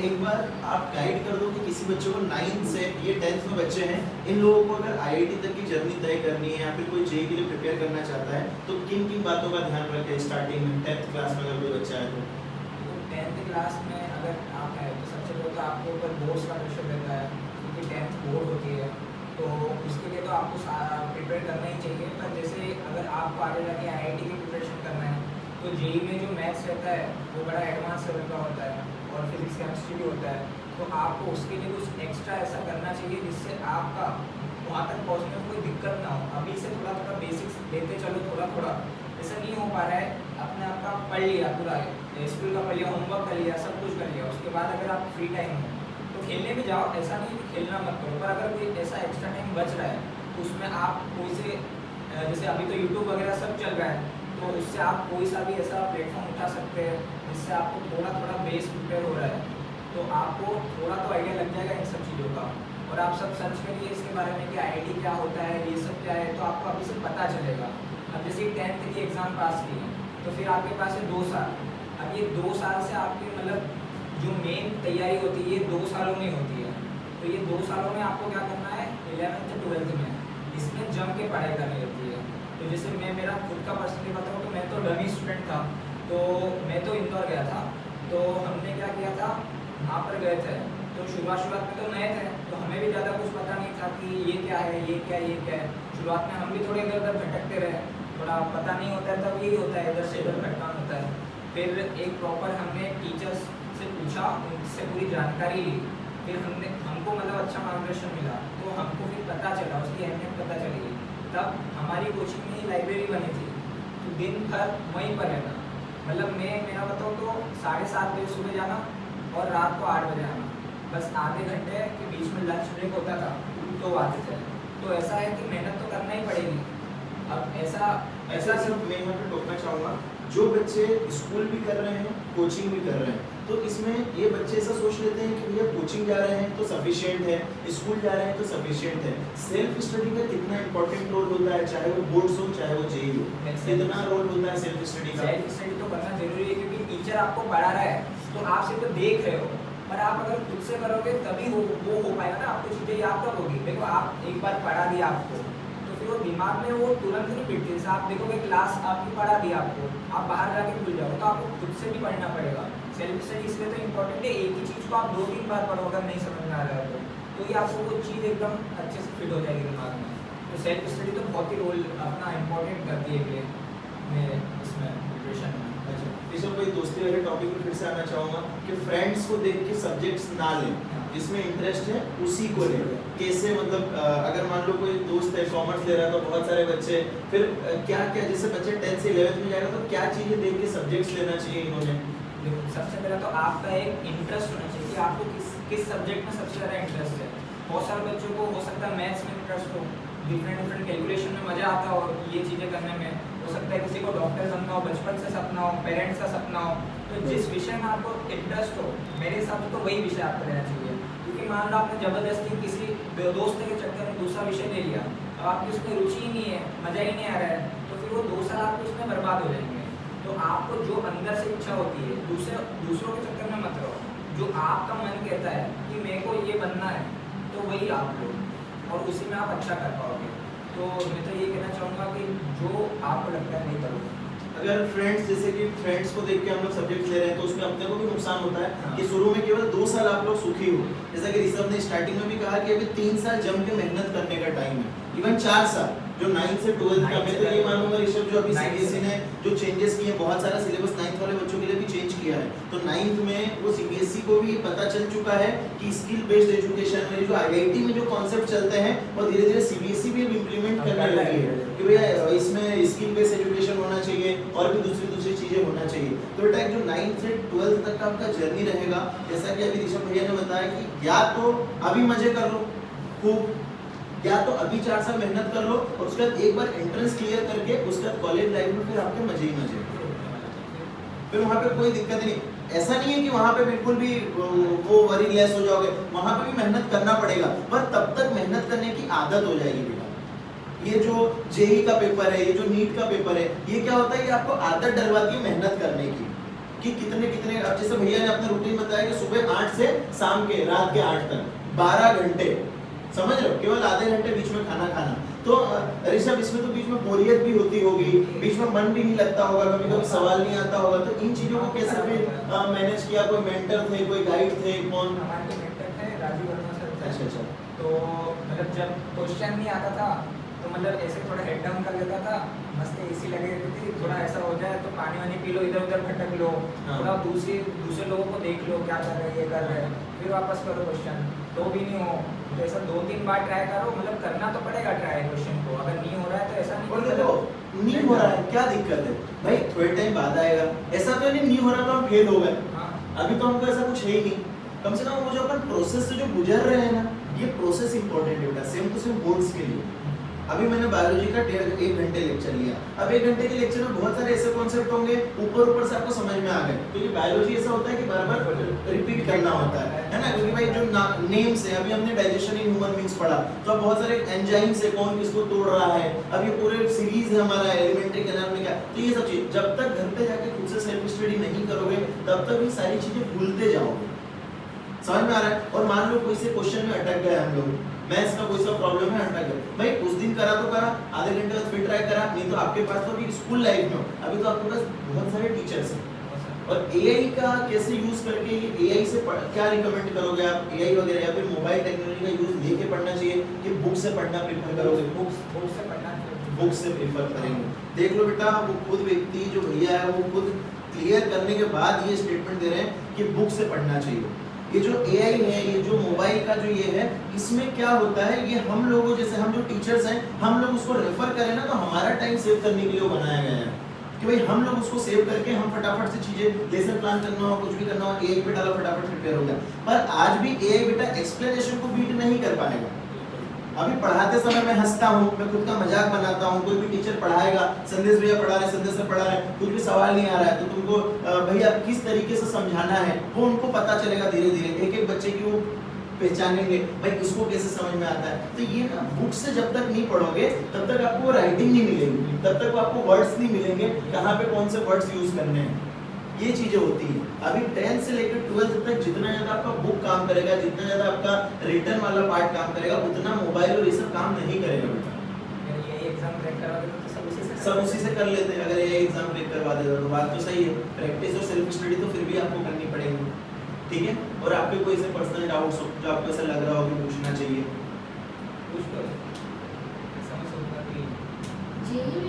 एक बार आप गाइड कर दो कि किसी बच्चे को 9 से ये 10th में बच्चे हैं, इन लोगों को अगर आईआईटी तक की जर्नी तय करनी है या फिर कोई जेईई के लिए प्रिपेयर करना चाहता है तो किन किन बातों का ध्यान रखें स्टार्टिंग में 10th क्लास में अगर कोई बच्चा है तो 10th क्लास में अगर आप है तो सबसे पहले तो आपके ऊपर बोर्ड्स का प्रेशर रहता है, क्योंकि 10th बोर्ड होती है। तो इसके लिए तो आपको प्रिपेयर करना ही चाहिए। पर जैसे अगर आपको आगे जाके आईआईटी की प्रिपरेशन करना है तो जेईई में जो मैथ्स रहता है वो बड़ा एडवांस लेवल का होता है और फिजिक्स केमिस्ट्री भी होता है। तो आपको उसके लिए कुछ एक्स्ट्रा ऐसा करना चाहिए जिससे आपका वहाँ तक पहुँचने में कोई दिक्कत ना हो। अभी से थोड़ा थोड़ा बेसिक्स लेते चलो, थोड़ा थोड़ा ऐसा नहीं हो पा रहा है। अपने आप का पढ़ लिया, पूरा स्कूल का पढ़ लिया, होमवर्क कर लिया, सब कुछ कर लिया, उसके बाद अगर आप फ्री टाइम हो तो खेलने भी जाओ। ऐसा नहीं कि खेलना मत करो, पर अगर कोई ऐसा एक्स्ट्रा टाइम बच रहा है तो उसमें आप कोई से जैसे अभी तो यूट्यूब वगैरह सब चल रहा है, तो उससे आप कोई सा भी ऐसा प्लेटफॉर्म उठा सकते हैं जिससे आपको थोड़ा थोड़ा बेस प्रिपेयर हो रहा है, तो आपको थोड़ा तो आइडिया लग जाएगा इन सब चीज़ों का। और आप सब सर्च करिए इसके बारे में कि आईआईटी क्या होता है, ये सब क्या है, तो आपको अभी से पता चलेगा। अब जैसे 10th की एग्ज़ाम पास की है तो फिर आपके पास है 2 साल। अब ये 2 साल से आपकी मतलब जो मेन तैयारी होती है ये 2 सालों में होती है। तो ये 2 सालों में आपको क्या करना है, 11th से 12th में इसमें जम के पढ़ाई करनी होती है। तो जैसे मैं मेरा खुद का पर्सनली बताऊँ तो मैं तो डमी स्टूडेंट था, तो मैं तो इंदौर गया था। तो हमने क्या किया था, वहाँ पर गए थे तो शुरुआत में तो नए थे, तो हमें भी ज़्यादा कुछ पता नहीं था कि ये क्या है, ये क्या है, ये क्या है। शुरुआत में हम भी थोड़े इधर उधर भटकते रहे, थोड़ा पता नहीं होता है, तब यही होता है, इधर से इधर भटकना होता है। फिर एक प्रॉपर हमने टीचर्स से पूछा, उनसे पूरी जानकारी ली, फिर हमको मतलब अच्छा मार्गदर्शन मिला, तो हमको फिर पता चला, उसकी अहमियत पता चली। तब हमारी कोचिंग में ही लाइब्रेरी बनी थी, तो दिन भर वहीं पर रहना। मतलब मेरा बताऊँ तो 7:30 बजे सुबह जाना और रात को 8 बजे आना, बस आधे घंटे के बीच में लंच ब्रेक होता था, तो आते थे। तो ऐसा है कि मेहनत तो करना ही पड़ेगी। अब ऐसा सिर्फ मैं यहाँ पे टोकना चाहूँगा, जो बच्चे स्कूल भी कर रहे हैं कोचिंग भी कर रहे हैं, तो इसमें ये बच्चे ऐसा सोच लेते हैं कि भैया कोचिंग जा रहे हैं तो सफिशिएंट है, स्कूल जा रहे हैं तो सफिशिएंट है। सेल्फ स्टडी का कितना इंपॉर्टेंट रोल होता है, चाहे वो बोर्ड्स हो चाहे वो जेईई हो, कितना रोल होता है सेल्फ स्टडी का? सेल्फ स्टडी तो करना जरूरी है, क्योंकि टीचर आपको पढ़ा रहा है तो आप सिर्फ तो देख रहे हो, पर आप अगर खुद से करोगे तभी वो हो पाएगा ना। आपको चीज़ें याद कब होगी? देखो, आप एक बार पढ़ा दिया आपको तो फिर वो दिमाग में वो तुरंत नहीं पिटती। जैसे आप देखोगे क्लास आपकी पढ़ा दिया आपको, आप बाहर जाके भूल जाओ, तो आपको खुद से भी पढ़ना पड़ेगा। सेल्फ स्टडी इसलिए तो इम्पोर्टेंट है, एक ही चीज़ को आप 2-3 बार पढ़ो अगर नहीं समझ में आ रहा है तो ये आपको वो चीज़ एकदम अच्छे से फिट हो जाएगी दिमाग में। तो सेल्फ स्टडी तो बहुत ही रोल अपना इम्पोर्टेंट करती है मेरे इसमें प्रिपरेशन में। अच्छा, इसमें कोई दोस्ती वाले टॉपिक पे फिर से आना चाहूँगा कि फ्रेंड्स को देख के सब्जेक्ट्स ना लें, जिसमें इंटरेस्ट है उसी को लें। कैसे मतलब अगर मान लो कोई दोस्त है कॉमर्स ले रहा है तो बहुत सारे बच्चे, फिर क्या क्या जैसे बच्चे 10th से 11th में जाएगा तो क्या चीज़ें देख के सब्जेक्ट्स लेना चाहिए इन्होंने? देखो, सबसे पहले तो आपका एक इंटरेस्ट होना चाहिए कि आपको किस सब्जेक्ट में सबसे ज़्यादा इंटरेस्ट है। बहुत सारे बच्चों को हो सकता है मैथ्स में इंटरेस्ट हो, डिफरेंट कैलकुलेशन में मज़ा आता हो ये चीज़ें करने में। हो सकता है किसी को डॉक्टर बनना हो, बचपन से सपना हो, पेरेंट्स का सपना हो। तो जिस विषय में आपको इंटरेस्ट हो, मेरे हिसाब से तो वही विषय आपको लेना चाहिए। क्योंकि मान लो आपने ज़बरदस्ती किसी दोस्त के चक्कर में दूसरा विषय ले लिया, अब आपकी उसमें रुचि ही नहीं है, मज़ा ही नहीं आ रहा है, तो फिर वो 2 साल आपके उसमें बर्बाद हो जाएंगे। तो आपको जो अंदर से इच्छा होती है, दूसरों के चक्कर में मत रहो। जो आपका मन कहता है कि मेरे को ये बनना है, तो वही आप लो और उसी में आप अच्छा कर पाओगे। तो मैं तो ये कहना चाहूँगा कि जो आपको लगता है नहीं करो। अगर फ्रेंड्स जैसे कि फ्रेंड्स को देख के हम लोग सब्जेक्ट ले रहे हैं तो उसमें अपने को भी नुकसान होता है। हाँ। कि शुरू में केवल 2 साल आप लोग सुखी हो, जैसा कि ऋषभ ने स्टार्टिंग में भी कहा कि अभी 3 साल जम के मेहनत करने का टाइम है, इवन 4 साल जो 9 से 12th का। मैं तो ये मानूंगा ऋषभ जो अभी सीबीएसई ने जो चेंजेस किए, बहुत सारा सिलेबस 9th वाले बच्चों के लिए भी चेंज किया है, तो 9th में वो सीबीएसई को भी पता चल चुका है कि स्किल बेस्ड एजुकेशन में जो आईआईटी में जो कॉन्सेप्ट चलते हैं और धीरे धीरे सीबीएसई भी इम्प्लीमेंट करने लगी है कि भैया इसमें स्किल बेस्ड एजुकेशन होना चाहिए और भी दूसरी चीजें होना चाहिए। तो बेटा जो 9th से 12th तक का आपका जर्नी रहेगा, जैसा कि अभी ऋषभ भैया ने बताया कि या तो अभी मजे कर लो खूब, या तो अभी 4 साल मेहनत कर लो और उसके बाद एक बार एंट्रेंस क्लियर करके उसके बाद कॉलेज लाइफ में फिर आपके मजे ही मजे, फिर वहाँ पे कोई दिक्कत नहीं। ऐसा नहीं है कि वहाँ पे बिल्कुल भी वो वरी लेस हो जाओगे, वहाँ पे भी मेहनत करना पड़ेगा, पर तब तक मेहनत करने की आदत हो जाएगी बेटा। ये जो जेईई का पेपर है, ये जो नीट का पेपर है, ये क्या होता है कि आपको आदत डलवाती है मेहनत करने की। कि कितने कितने, अब जैसे भैया ने अपना रूटीन बताया कि सुबह 8 से शाम के रात के 8 तक 12 घंटे, समझ रहे हो, केवल आधे घंटे बीच में खाना खाना। तो ऋषभ इसमें तो बीच में बोरियत भी होती होगी, बीच में मन भी नहीं लगता होगा, कभी कभी सवाल नहीं आता होगा, तो इन चीजों को कैसे फिर मैनेज किया? कोई मेंटर थे, कोई गाइड थे, कौन? हमारे मेंटर थे राजू वर्मा सर। अच्छा। तो मतलब जब क्वेश्चन नहीं आता था तो मतलब ऐसे थोड़ा हेड डाउन कर लेता था, मस्त एसी लगे रहती थी, थोड़ा ऐसा हो जाए तो पानी वानी पी लो, इधर उधर भटक लो, थोड़ा दूसरे लोगों को देख लो क्या कर रहे हैं, ये कर रहे हैं, फिर वापस करो क्वेश्चन, तो भी नहीं हो तो ऐसा 2-3 बार ट्राई करो, मतलब करना तो पड़ेगा ट्राई क्वेश्चन को, अगर नहीं हो रहा है तो ऐसा नहीं। और देखो नहीं हो रहा है क्या दिक्कत है भाई, थोड़े टाइम बाद आएगा, ऐसा तो नहीं हो रहा तो हम फेल हो गए, अभी तो हमको ऐसा कुछ है ही नहीं, कम से कम वो जो अपन प्रोसेस से जो गुजर रहे हैं ना, ये प्रोसेस इंपॉर्टेंट है बेटा, सेम टू सेम बोर्ड्स के लिए। अभी मैंने बायोलॉजी का 1.5 घंटे लेक्चर लिया, अब 1 घंटे के लेक्चर में बहुत सारे ऐसे कॉन्सेप्ट होंगे ऊपर से आपको समझ में आ गए, क्योंकि बायोलॉजी ऐसा होता है कि बार-बार रिपीट करना होता है ना, क्योंकि भाई जो नेम्स है, अभी हमने डाइजेशन इन ह्यूमन बीइंग्स पढ़ा, तो अब बहुत सारे एंजाइम्स है, कौन किसको तोड़ रहा है, अब ये पूरे सीरीज है हमारा एलिमेंट्री कैनाल में क्या, तो ये सब चीज जब तक घर पे जाके खुद से सेल्फ स्टडी नहीं करोगे तब तक ये सारी चीजें भूलते जाओगे, समझ में आ रहा है? और मान लो कोई से क्वेश्चन में अटक गए हम लोग, मैथ्स का कोई सा प्रॉब्लम है, अटक गए भाई, कुछ दिन करा तो करा, आधे घंटे बाद फिर ट्राई करा, नहीं तो आपके पास तो अभी स्कूल लाइफ में हो, अभी तो आपके पास बहुत सारे टीचर्स हैं, और एआई का कैसे यूज करके, एआई से क्या रिकमेंड करोगे आप, एआई वगैरह या फिर मोबाइल टेक्नोलॉजी का यूज लेके पढ़ना चाहिए कि बुक से पढ़ना प्रेफर करोगे? बुक से पढ़ना, बुक से प्रेफर करेंगे। देख लो बेटा, वो खुद व्यक्ति जो भैया है वो खुद क्लियर करने के बाद ये स्टेटमेंट दे रहे हैं कि बुक से पढ़ना चाहिए। ये जो एआई है, ये जो मोबाइल का जो ये है, इसमें क्या होता है, ये हम लोगों जैसे हम जो टीचर्स हैं, हम लोग उसको रेफर करें ना, तो हमारा टाइम सेव करने के लिए वो बनाया गया है कि भाई हम लोग उसको सेव करके हम फटाफट से चीजें, लेसन प्लान करना हो, कुछ भी करना हो, एआई पे डाला, फटाफट प्रिपेयर हो गया। पर आज भी एआई बेटा एक्सप्लेनेशन को बीट नहीं कर पाएगा। अभी पढ़ाते समय मैं हंसता हूँ, मैं खुद का मजाक बनाता हूँ, कोई भी टीचर पढ़ाएगा, संदेश भैया पढ़ा रहे, संदेश सर पढ़ा रहे, कुछ भी सवाल नहीं आ रहा है तो तुमको भैया किस तरीके से समझाना है वो उनको पता चलेगा, धीरे धीरे एक एक बच्चे की वो पहचानेंगे, भाई इसको कैसे समझ में आता है। तो ये ना बुक से जब तक नहीं पढ़ोगे तब तक आपको राइटिंग नहीं मिलेगी, तब तक आपको वर्ड्स नहीं मिलेंगे, कहाँ पे कौन से वर्ड्स यूज करने हैं, ये चीजें होती है। अभी 10th से लेकर 12th तक जितना ज्यादा आपका बुक काम करेगा, जितना ज्यादा आपका रिटर्न वाला पार्ट काम करेगा, उतना मोबाइल और ये सब काम नहीं करेगा बेटा। ये एग्जाम क्रैक करवा देते तो सब उसी से कर लेते हैं, अगर ये एग्जाम क्रैक करवा देता तो बात तो सही है। प्रैक्टिस और सेल्फ स्टडी तो फिर भी आपको करनी पड़ेगी, ठीक है। और आपके कोई से पर्सनल डाउट्स हो जो आपको ऐसा लग रहा हो कि पूछना चाहिए, कुछ तो समझ सकता है। जेईई